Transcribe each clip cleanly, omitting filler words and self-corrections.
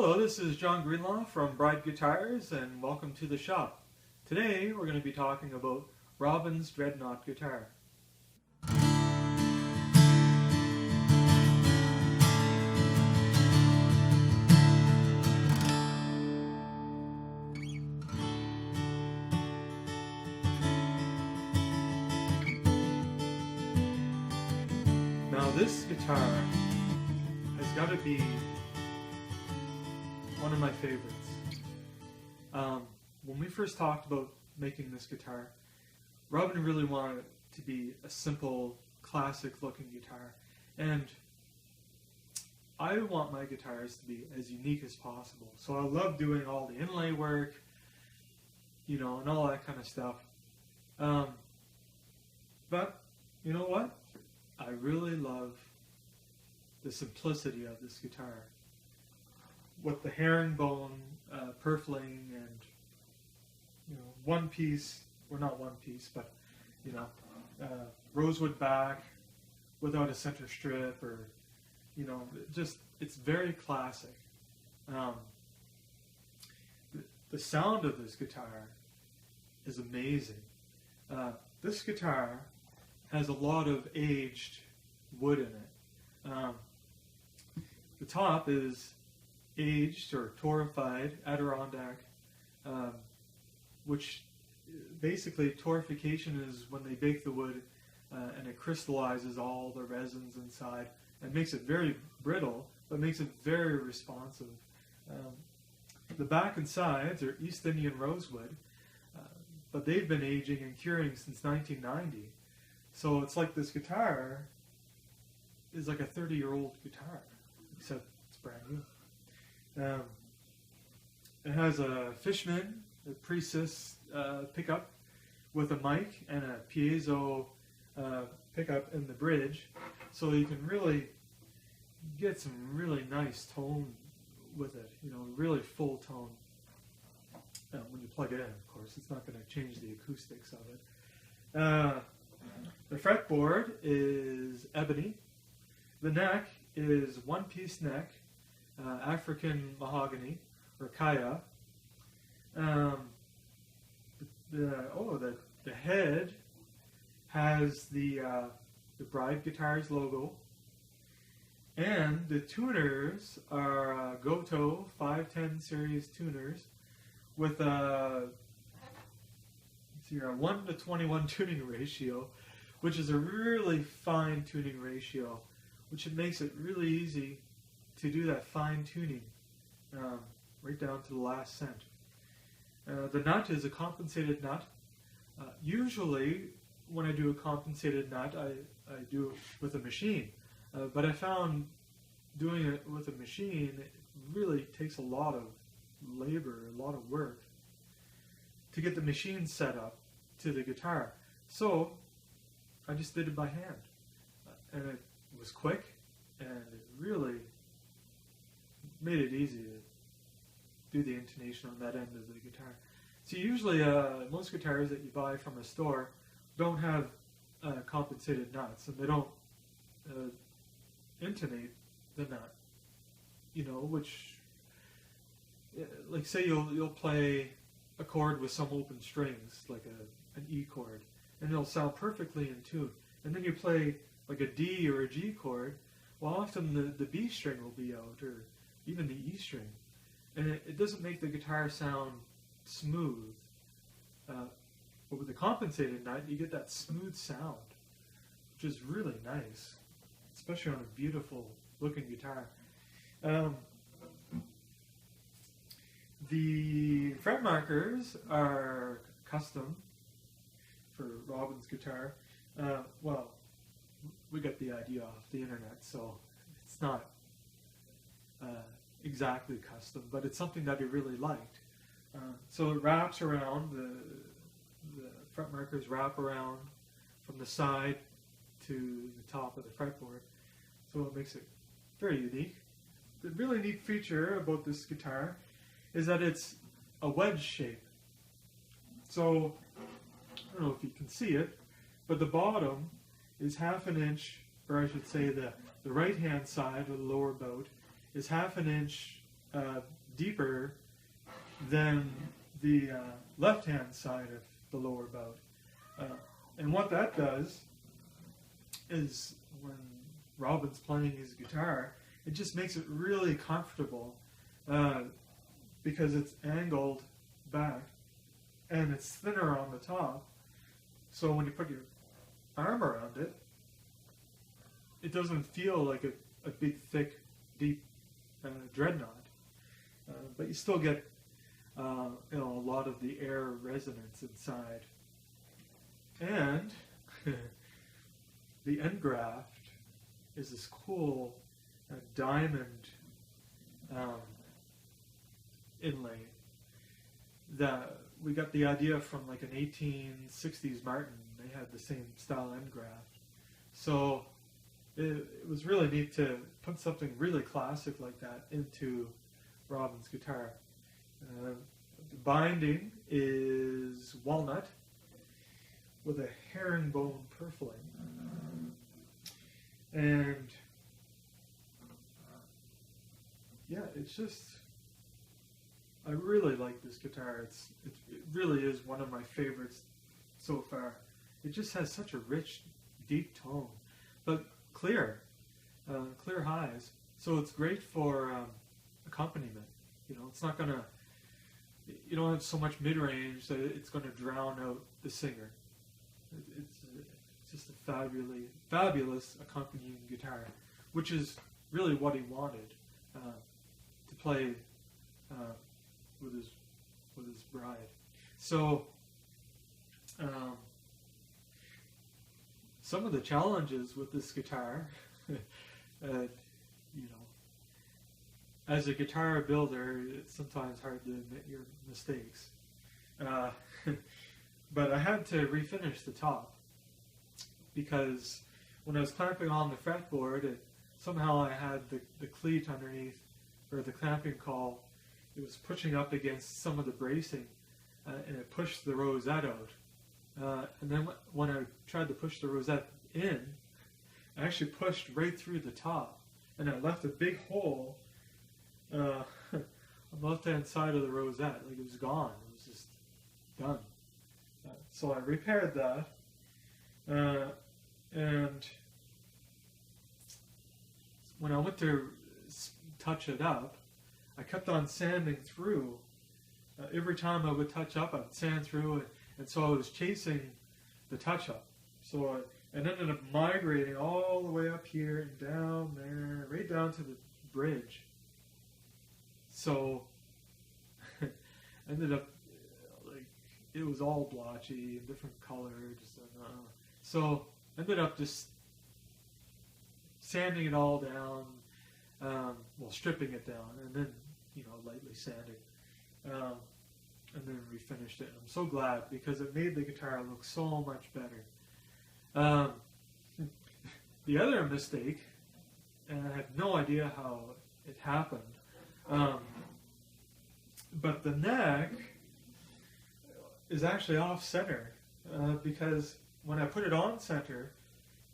Hello, this is John Greenlaw from Bride Guitars and welcome to the shop. Today we're going to be talking about Robin's Dreadnought guitar. Now this guitar has got to be one of my favorites. When we first talked about making this guitar, Robin really wanted it to be a simple, classic-looking guitar, and I want my guitars to be as unique as possible. So I love doing all the inlay work, and all that kind of stuff. But you know what? I really love the simplicity of this guitar, with the herringbone purfling and one piece, or not one piece, but rosewood back without a center strip, or it's very classic. The sound of this guitar is amazing. This guitar has a lot of aged wood in it. The top is aged or torrefied Adirondack, which basically torrefication is when they bake the wood and it crystallizes all the resins inside and makes it very brittle, but makes it very responsive. The back and sides are East Indian rosewood, but they've been aging and curing since 1990. So it's like this guitar is like a 30-year-old guitar, except it's brand new. It has a Fishman, a Precis pickup with a mic and a piezo pickup in the bridge, so you can really get some really nice tone with it, really full tone. When you plug it in, of course, it's not going to change the acoustics of it. The fretboard is ebony. The neck is one-piece neck, African mahogany, or kaya. The head has the Bride Guitars logo, and the tuners are Goto 510 series tuners with a 1:21 tuning ratio, which is a really fine tuning ratio, which it makes it really easy to do that fine tuning, right down to the last cent. The nut is a compensated nut. Usually, when I do a compensated nut, I do it with a machine. But I found doing it with a machine, it really takes a lot of labor, a lot of work to get the machine set up to the guitar. So I just did it by hand. And it was quick, and it really made it easy to do the intonation on that end of the guitar. So usually most guitars that you buy from a store don't have compensated nuts, and they don't intonate the nut, which, like, say you'll play a chord with some open strings, like an E chord, and it'll sound perfectly in tune. And then you play like a D or a G chord, well, often the B string will be out, or even the E string, and it doesn't make the guitar sound smooth. But with the compensated nut, you get that smooth sound, which is really nice, especially on a beautiful looking guitar. The fret markers are custom for Robin's guitar. Well, we got the idea off the internet, so it's not exactly custom, but it's something that he really liked. So it wraps around, the fret markers wrap around from the side to the top of the fretboard, so it makes it very unique. The really neat feature about this guitar is that it's a wedge shape. So, I don't know if you can see it, but the bottom is half an inch, or I should say the right hand side of the lower bout is half an inch deeper than the left-hand side of the lower bout. And what that does is when Robin's playing his guitar, it just makes it really comfortable because it's angled back and it's thinner on the top. So when you put your arm around it, it doesn't feel like a big, thick, deep Dreadnought. But you still get a lot of the air resonance inside. And the end graft is this cool diamond inlay that we got the idea from like an 1860s Martin. They had the same style end graft. So it was really neat to put something really classic like that into Robin's guitar. The binding is walnut with a herringbone purfling. And yeah, it's just, I really like this guitar. It really is one of my favorites so far. It just has such a rich, deep tone, but clear highs. So it's great for accompaniment. You know, it's not gonna, you don't have so much mid-range that it's gonna drown out the singer. It's just a fabulous accompanying guitar, which is really what he wanted to play with his bride. So some of the challenges with this guitar, you know, as a guitar builder, it's sometimes hard to admit your mistakes. But I had to refinish the top because when I was clamping on the fretboard, somehow I had the cleat underneath, or the clamping caul, it was pushing up against some of the bracing, and it pushed the rosette out. And then when I tried to push the rosette in, I actually pushed right through the top, and I left a big hole on the left-hand side of the rosette. Like, it was gone. It was just done. So I repaired that, and when I went to touch it up, I kept on sanding through. Every time I would touch up, I'd sand through it, and so I was chasing the touch-up. So it ended up migrating all the way up here and down there, right down to the bridge. So ended up like it was all blotchy and different colors. So ended up just sanding it all down, well, stripping it down, and then, you know, lightly sanding, and then refinished it. I'm so glad because it made the guitar look so much better. The other mistake, and I have no idea how it happened, but the neck is actually off center because when I put it on center,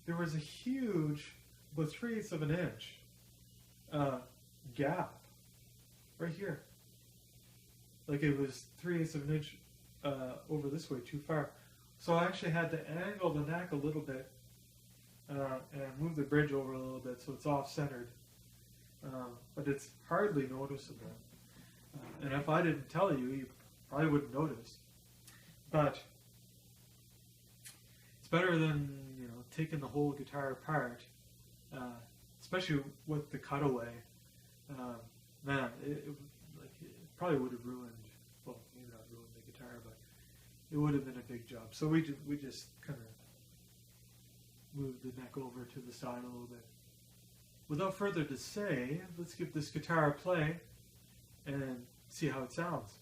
there was a huge, about 3/8 of an inch gap right here. Like it was 3/8 of an inch over this way too far. So I actually had to angle the neck a little bit and move the bridge over a little bit so it's off-centered. But it's hardly noticeable. And if I didn't tell you, you probably wouldn't notice. But it's better than, you know, taking the whole guitar apart, especially with the cutaway. Man, it probably would have ruined, well, maybe not ruined the guitar, but it would have been a big job. So we just kind of moved the neck over to the side a little bit. Without further to say, let's give this guitar a play and see how it sounds.